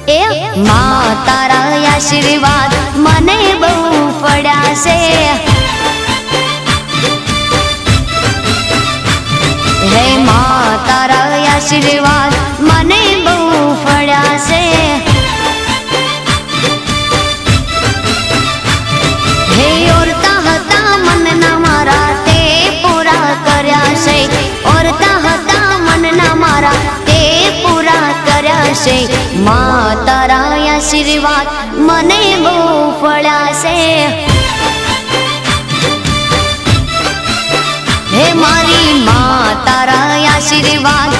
એ માં તારા આશીર્વાદ મને બહુ પડ્યા છે, હે માં તારા આશીર્વાદ મને બહુ પડ્યા છે, હે ઓરતા હતા મનના મારા તે પૂરા કર્યા છે, ઓરતા હતા મનના મારા તે પૂરા કર્યા છે, માં તારા આશીર્વાદ મને બહુ પડ્યા છે, હે મારી માં તારા આશીર્વાદ